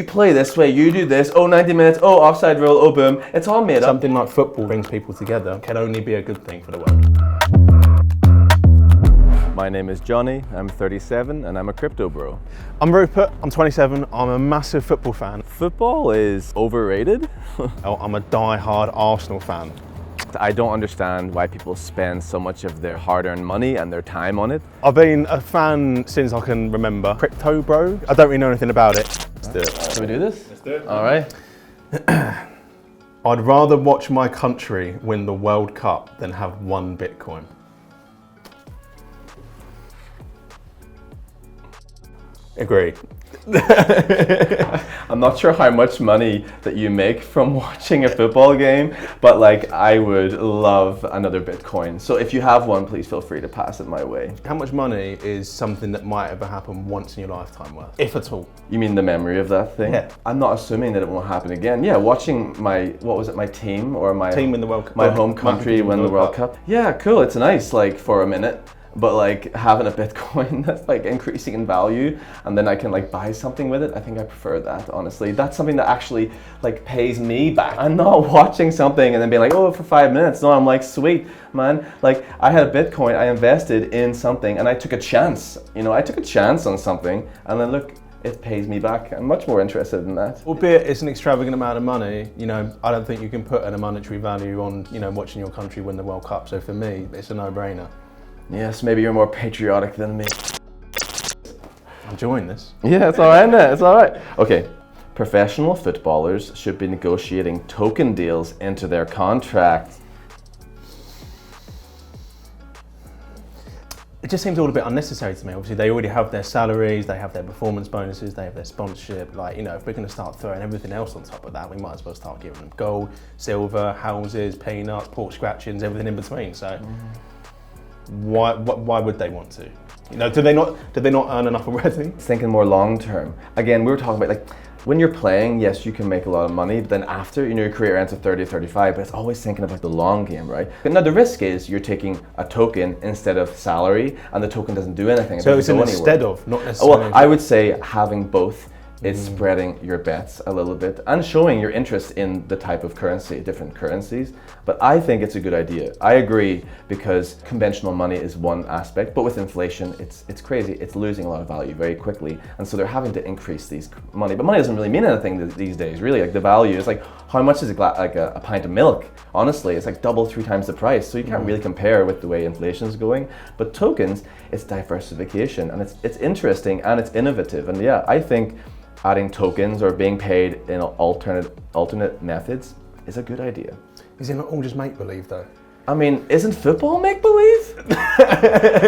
you play this way, you do this, oh 90 minutes, oh offside rule, oh boom, it's all made up. Something like football brings people together can only be a good thing for the world. My name is Johnny, I'm 37 and I'm a crypto bro. I'm Rupert, I'm 27, I'm a massive football fan. Football is overrated. I'm a die-hard Arsenal fan. I don't understand why people spend so much of their hard-earned money and their time on it. I've been a fan since I can remember. Crypto bro, I don't really know anything about it. Let's do it. Should we do this? Let's do it. All right. I'd rather watch my country win the World Cup than have one Bitcoin. Agree. I'm not sure how much money that you make from watching a football game, but like I would love another Bitcoin. So if you have one, please feel free to pass it my way. How much money is something that might ever happen once in your lifetime worth, if at all? You mean the memory of that thing? Yeah. I'm not assuming that it won't happen again. Yeah, watching my team or my Team win the World Cup. my home country win the World Cup. Yeah, cool. It's nice, like for a minute. But like having a Bitcoin that's like increasing in value and then I can like buy something with it, I think I prefer that, honestly. That's something that actually like pays me back. I'm not watching something and then being like, oh, for 5 minutes. No, I'm like, sweet, man. Like I had a Bitcoin, I invested in something and I took a chance. You know, I took a chance on something and then look, it pays me back. I'm much more interested in that. Albeit it's an extravagant amount of money, you know, I don't think you can put a monetary value on, you know, watching your country win the World Cup. So for me, it's a no-brainer. Yes, maybe you're more patriotic than me. I'm enjoying this. Yeah, it's all right, man. It's all right. Okay, professional footballers should be negotiating token deals into their contract. It just seems all a bit unnecessary to me. Obviously, they already have their salaries, they have their performance bonuses, they have their sponsorship. Like, you know, if we're going to start throwing everything else on top of that, we might as well start giving them gold, silver, houses, peanuts, pork scratchings, everything in between. So. Why would they want to? You know, did they not earn enough already? Thinking more long term. Again, we were talking about like when you're playing, yes, you can make a lot of money, but then after, you know, your career ends at 30 or 35, but it's always thinking about the long game, right? But now the risk is you're taking a token instead of salary and the token doesn't do anything. So it's an instead of, not necessarily. Well, I would say having both is spreading your bets a little bit and showing your interest in the type of currency, different currencies. But I think it's a good idea. I agree because conventional money is one aspect, but with inflation, it's crazy. It's losing a lot of value very quickly. And so they're having to increase these money. But money doesn't really mean anything these days, really. Like the value is like, how much is a pint of milk? Honestly, it's like double, 3 times the price. So you can't really compare with the way inflation is going. But tokens, it's diversification and it's interesting and it's innovative. And yeah, I think adding tokens or being paid in alternate methods is a good idea. Is it not all just make-believe though? I mean, isn't football make-believe?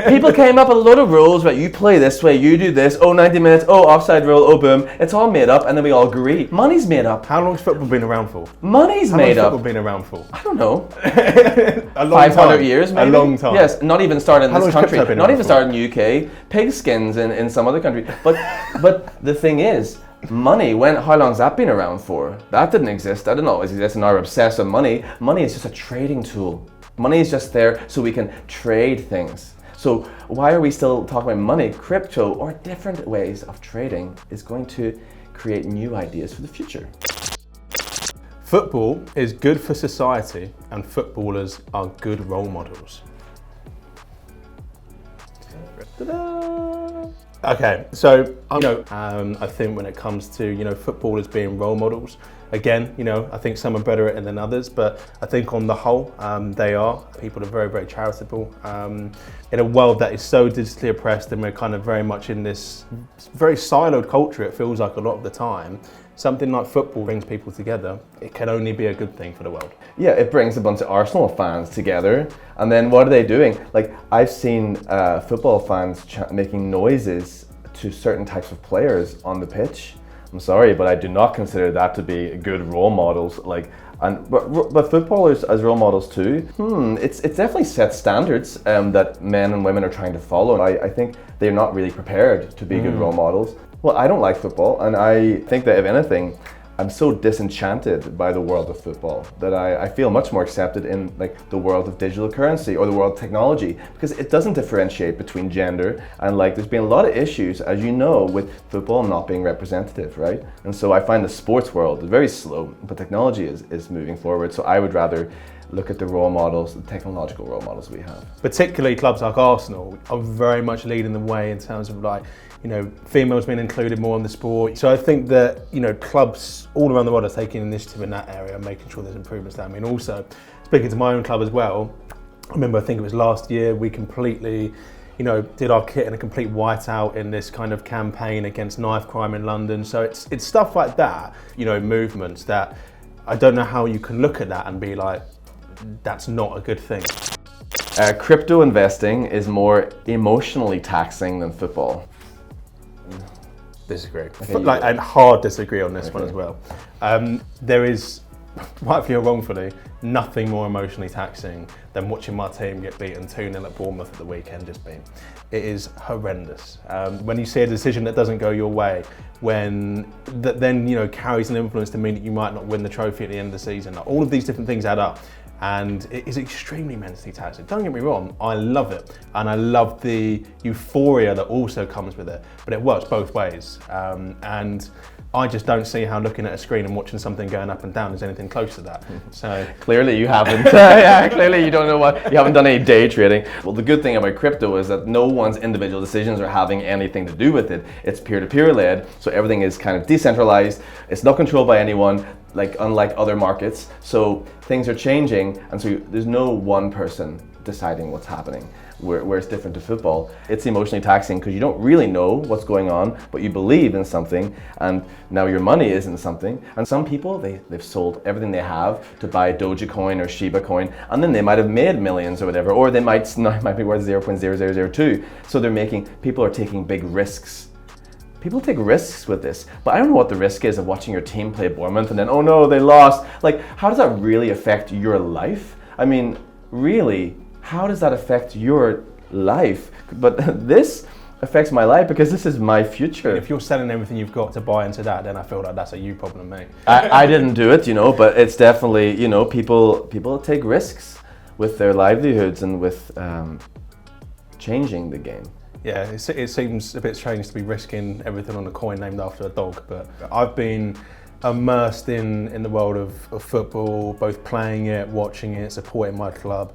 People came up with a load of rules, right? You play this way, you do this, oh 90 minutes, oh offside rule, oh boom. It's all made up and then we all agree. Money's made up. How long's football been around for? Money's made up. How long's football been around for? I don't know. A long 500 time. years maybe? A long time. Yes, not even started in How this long's country. crypto been Not around even for? started in the UK. Pigskins in some other country. But the thing is, money, how long's that been around for? That didn't exist. I don't know, it exists and are obsessed with money. Money is just a trading tool. Money is just there so we can trade things. So why are we still talking about money? Crypto or different ways of trading is going to create new ideas for the future. Football is good for society and footballers are good role models. Ta-da! Okay, so I think when it comes to, you know, footballers being role models, again, you know, I think some are better at it than others, but I think on the whole, they are. People are very, very charitable. In a world that is so digitally oppressed and we're kind of very much in this very siloed culture, it feels like a lot of the time, something like football brings people together. It can only be a good thing for the world. Yeah, it brings a bunch of Arsenal fans together. And then what are they doing? Like I've seen football fans making noises to certain types of players on the pitch. I'm sorry, but I do not consider that to be good role models. But footballers as role models too. It's definitely set standards that men and women are trying to follow. And I think they're not really prepared to be good role models. Well, I don't like football, and I think that if anything, I'm so disenchanted by the world of football that I feel much more accepted in like the world of digital currency or the world of technology, because it doesn't differentiate between gender, and like there's been a lot of issues, as you know, with football not being representative, right? And so I find the sports world very slow, but technology is moving forward. So I would rather look at the role models, the technological role models we have. Particularly clubs like Arsenal are very much leading the way in terms of like, you know, females being included more in the sport. So I think that, you know, clubs all around the world are taking initiative in that area and making sure there's improvements there. I mean, also speaking to my own club as well, I remember, I think it was last year, we completely, you know, did our kit in a complete whiteout in this kind of campaign against knife crime in London. So it's stuff like that, you know, movements that I don't know how you can look at that and be like, that's not a good thing. Crypto investing is more emotionally taxing than football. Disagree. Like, and hard disagree on this one as well. There is, rightfully or wrongfully, nothing more emotionally taxing than watching my team get beaten 2-0 at Bournemouth at the weekend just been. It is horrendous. When you see a decision that doesn't go your way, when that then, you know, carries an influence to mean that you might not win the trophy at the end of the season, like, all of these different things add up. And it is extremely mentally taxing. Don't get me wrong, I love it. And I love the euphoria that also comes with it, but it works both ways. And I just don't see how looking at a screen and watching something going up and down is anything close to that. So clearly you haven't. Yeah, clearly you don't know what, you haven't done any day trading. Well, the good thing about crypto is that no one's individual decisions are having anything to do with it. It's peer-to-peer led, so everything is kind of decentralized. It's not controlled by anyone, like unlike other markets. So things are changing, and so there's no one person deciding what's happening. Where it's different to football, it's emotionally taxing because you don't really know what's going on, but you believe in something, and now your money is in something. And some people, they've sold everything they have to buy Dogecoin or Shiba coin, and then they might have made millions or whatever, or they might be worth 0.0002. So people are taking big risks. People take risks with this, but I don't know what the risk is of watching your team play Bournemouth and then, oh no, they lost. Like, how does that really affect your life? I mean, really, how does that affect your life? But this affects my life because this is my future. if you're selling everything you've got to buy into that, then I feel like that's a you problem, mate. I didn't do it, you know, but it's definitely, you know, people take risks with their livelihoods and with changing the game. Yeah, it seems a bit strange to be risking everything on a coin named after a dog, but I've been immersed in the world of football, both playing it, watching it, supporting my club.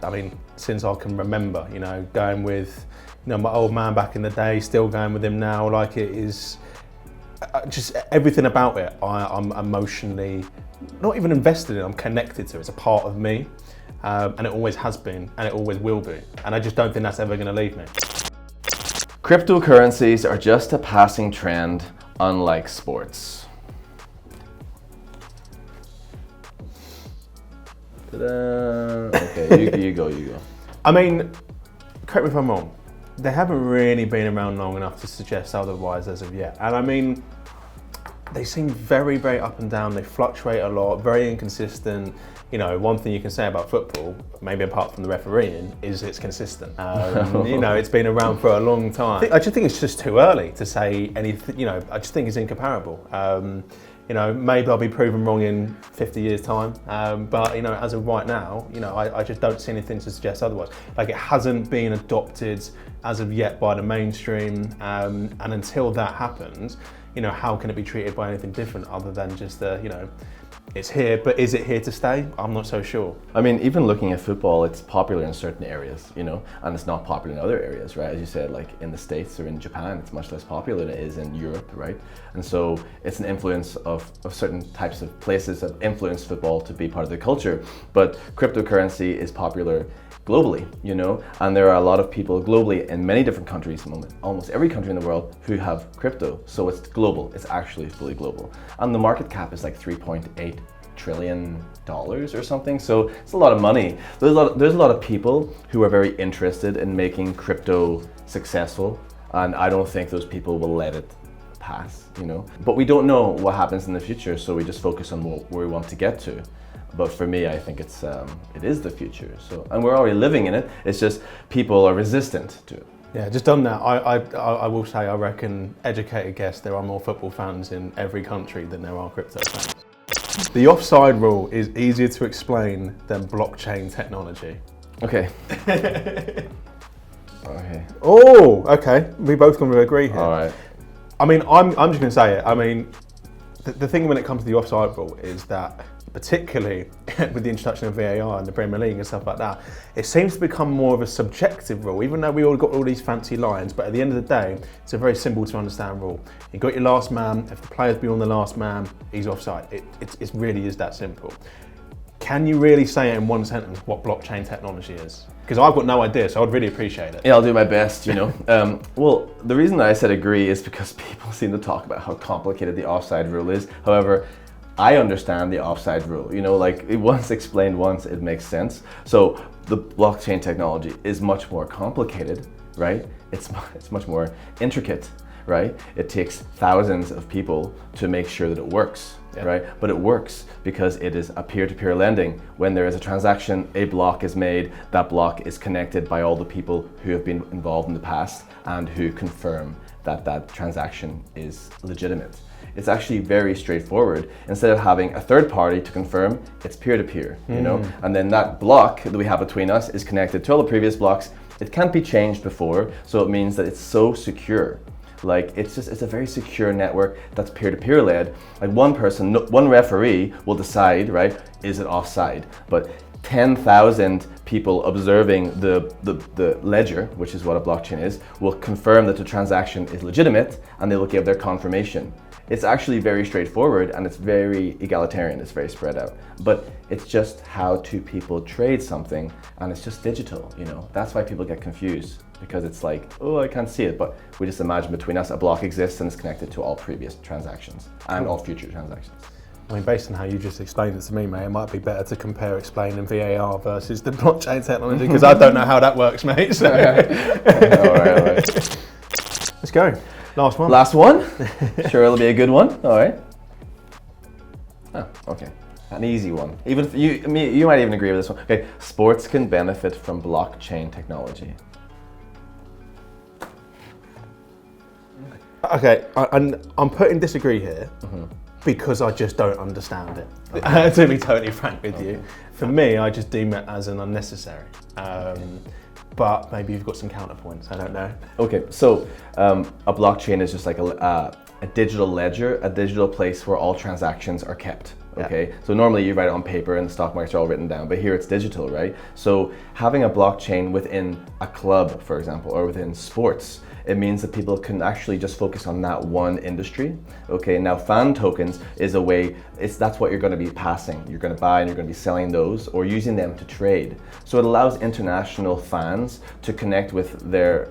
I mean, since I can remember, you know, going with, you know, my old man back in the day, still going with him now. Like, it is just everything about it. I'm emotionally not even invested in. I'm connected to. It's a part of me. And it always has been, and it always will be. And I just don't think that's ever going to leave me. Cryptocurrencies are just a passing trend, unlike sports. Ta-da. Okay, you go. I mean, correct me if I'm wrong, they haven't really been around long enough to suggest otherwise as of yet. And I mean, they seem very, very up and down. They fluctuate a lot, very inconsistent. You know, one thing you can say about football, maybe apart from the refereeing, is it's consistent. You know, it's been around for a long time. I just think it's just too early to say anything. You know, I just think it's incomparable. You know, maybe I'll be proven wrong in 50 years' time. But, you know, as of right now, you know, I just don't see anything to suggest otherwise. Like, it hasn't been adopted as of yet by the mainstream. And until that happens, you know, how can it be treated by anything different other than just you know, it's here, but is it here to stay? I'm not so sure. I mean, even looking at football, it's popular in certain areas, you know, and it's not popular in other areas, right? As you said, like in the States or in Japan, it's much less popular than it is in Europe, right? And so it's an influence of certain types of places that influence football to be part of the culture. But cryptocurrency is popular globally, you know, and there are a lot of people globally in many different countries, almost every country in the world, who have crypto. So it's global, it's actually fully global. And the market cap is like $3.8 trillion or something. So it's a lot of money. There's a lot of people who are very interested in making crypto successful, and I don't think those people will let it pass, you know. But we don't know what happens in the future, so we just focus on where we want to get to. But for me, I think it is the future. So, and we're already living in it. It's just people are resistant to it. Yeah, just on that, I will say I reckon, educated guess, there are more football fans in every country than there are crypto fans. The offside rule is easier to explain than blockchain technology. Okay. Okay. Oh, okay. We both going to agree here. All right. I mean, I'm just going to say it. I mean, the thing when it comes to the offside rule is that, particularly with the introduction of VAR and the Premier League and stuff like that, it seems to become more of a subjective rule, even though we all got all these fancy lines. But at the end of the day, it's a very simple to understand rule. You got your last man. If the player's beyond the last man, he's offside. It really is that simple. Can you really say it in one sentence what blockchain technology is? Because I've got no idea, so I'd really appreciate it. Yeah, I'll do my best, you know. Well, the reason that I said agree is because people seem to talk about how complicated the offside rule is. However, I understand the offside rule, you know, like it once explained once, it makes sense. So the blockchain technology is much more complicated, right? It's much more intricate, right? It takes thousands of people to make sure that it works, right? But it works because it is a peer-to-peer lending. When there is a transaction, a block is made, that block is connected by all the people who have been involved in the past and who confirm that that transaction is legitimate. It's actually very straightforward. Instead of having a third party to confirm, it's peer-to-peer, you know? And then that block that we have between us is connected to all the previous blocks. It can't be changed before, so it means that it's so secure. Like it's a very secure network that's peer-to-peer led. Like one person, one referee will decide, right, is it offside? But 10,000 people observing the ledger, which is what a blockchain is, will confirm that the transaction is legitimate and they will give their confirmation. It's actually very straightforward and it's very egalitarian, it's very spread out. But it's just how two people trade something and it's just digital, you know? That's why people get confused, because it's like, oh, I can't see it, but we just imagine between us a block exists and it's connected to all previous transactions and all future transactions. I mean, based on how you just explained it to me, mate, it might be better to compare explaining VAR versus the blockchain technology, because I don't know how that works, mate. So. all right. Let's go. Last one. Last one? Sure, it'll be a good one. All right. Oh, okay. An easy one. Even if you might even agree with this one. Okay, sports can benefit from blockchain technology. Okay, I'm putting disagree here because I just don't understand it. Okay. To be totally frank with you, for me, I just deem it as an unnecessary. But maybe you've got some counterpoints, I don't know. Okay, so a blockchain is just like a digital ledger, a digital place where all transactions are kept. Okay, so normally you write it on paper and the stock markets are all written down, but here it's digital, right? So having a blockchain within a club, for example, or within sports, it means that people can actually just focus on that one industry. Okay, now fan tokens is a way, that's what you're going to be passing. You're going to buy and you're going to be selling those or using them to trade. So it allows international fans to connect with their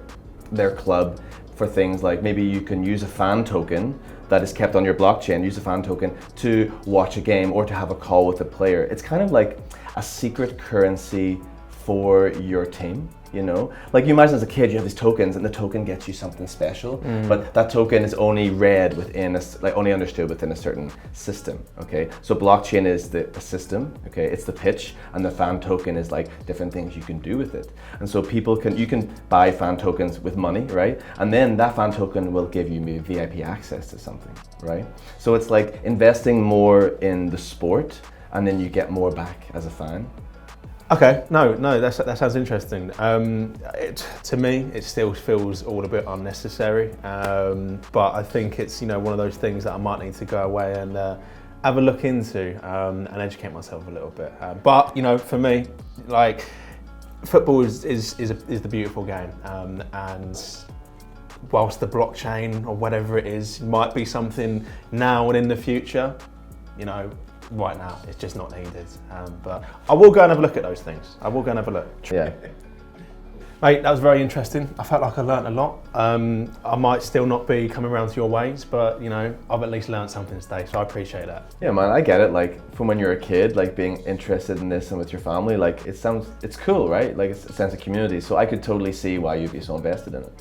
club for things like maybe you can use a fan token that is kept on your blockchain, use a fan token to watch a game or to have a call with a player. It's kind of like a secret currency for your team, you know? Like you imagine as a kid, you have these tokens and the token gets you something special, but that token is only read within, only understood within a certain system, okay? So blockchain is the system, okay? It's the pitch, and the fan token is like different things you can do with it. And so you can buy fan tokens with money, right? And then that fan token will give you maybe VIP access to something, right? So it's like investing more in the sport and then you get more back as a fan. Okay, no, that sounds interesting. To me, it still feels all a bit unnecessary, but I think it's one of those things that I might need to go away and have a look into and educate myself a little bit. But for me, like football is the beautiful game, and whilst the blockchain or whatever it is might be something now and in the future, right now it's just not needed, but I will go and have a look at those things. I will go and have a look. Yeah. Mate, that was very interesting. I felt like I learnt a lot. I might still not be coming around to your ways, but I've at least learnt something today, so I appreciate that. Yeah, man, I get it. Like from when you're a kid, like being interested in this and with your family, like it's cool, right? Like it's a sense of community. So I could totally see why you'd be so invested in it.